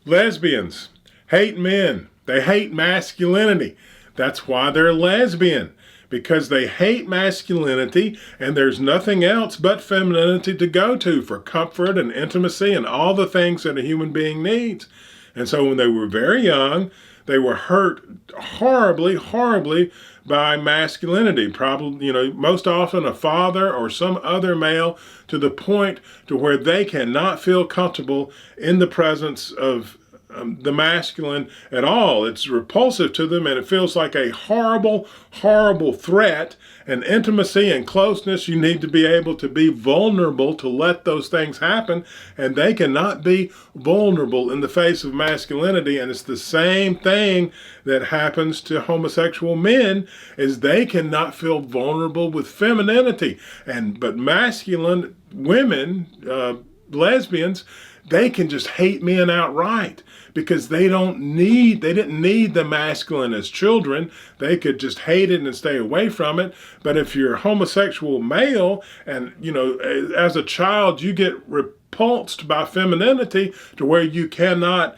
Lesbians hate men. They hate masculinity. That's why they're lesbian, because they hate masculinity and there's nothing else but femininity to go to for comfort and intimacy and all the things that a human being needs. And so when they were very young, they were hurt horribly, horribly by masculinity. Probably, most often a father or some other male, to the point to where they cannot feel comfortable in the presence of the masculine at all. It's repulsive to them, and it feels like a horrible, horrible threat. And intimacy and closeness, you need to be able to be vulnerable to let those things happen, and they cannot be vulnerable in the face of masculinity. And it's the same thing that happens to homosexual men, is they cannot feel vulnerable with femininity. But masculine women, lesbians, they can just hate men outright, because they didn't need the masculine as children. They could just hate it and stay away from it. But if you're a homosexual male and, as a child, you get repulsed by femininity to where you cannot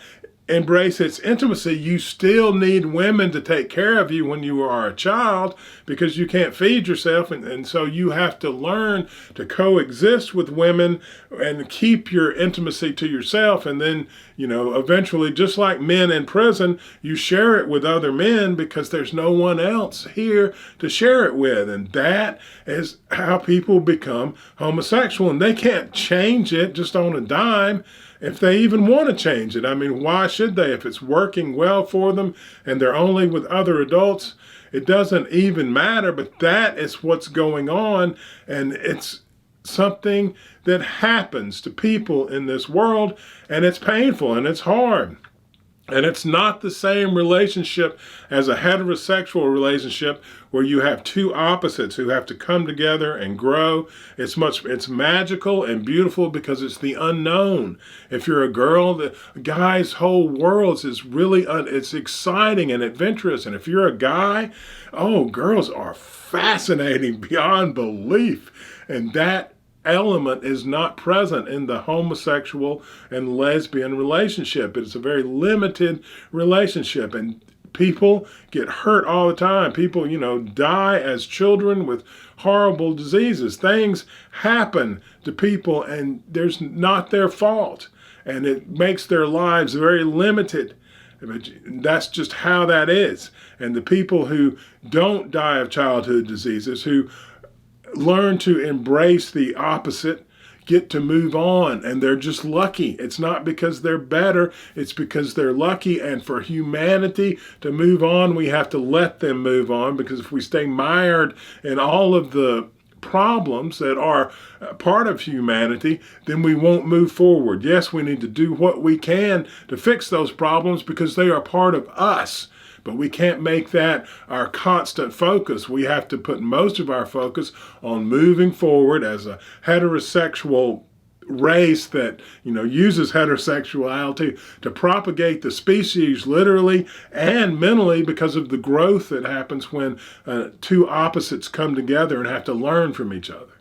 embrace its intimacy, you still need women to take care of you when you are a child, because you can't feed yourself. And so you have to learn to coexist with women and keep your intimacy to yourself. And then, eventually, just like men in prison, you share it with other men because there's no one else here to share it with. And that is how people become homosexual. And they can't change it just on a dime, if they even want to change it. I mean, why should they? If it's working well for them and they're only with other adults, it doesn't even matter. But that is what's going on, and it's something that happens to people in this world, and it's painful and it's hard. And it's not the same relationship as a heterosexual relationship where you have two opposites who have to come together and grow. It's magical and beautiful because it's the unknown. If you're a girl, the guy's whole world is really, it's exciting and adventurous. And if you're a guy, girls are fascinating beyond belief. And that element is not present in the homosexual and lesbian relationship. It's a very limited relationship, and people get hurt all the time. People, die as children with horrible diseases. Things happen to people, and there's not their fault, and it makes their lives very limited. That's just how that is. And the people who don't die of childhood diseases, who learn to embrace the opposite, get to move on, and they're just lucky. It's not because they're better, it's because they're lucky. And for humanity to move on, we have to let them move on, because if we stay mired in all of the problems that are part of humanity, then we won't move forward. Yes, we need to do what we can to fix those problems because they are part of us. But we can't make that our constant focus. We have to put most of our focus on moving forward as a heterosexual race that, uses heterosexuality to propagate the species literally and mentally, because of the growth that happens when two opposites come together and have to learn from each other.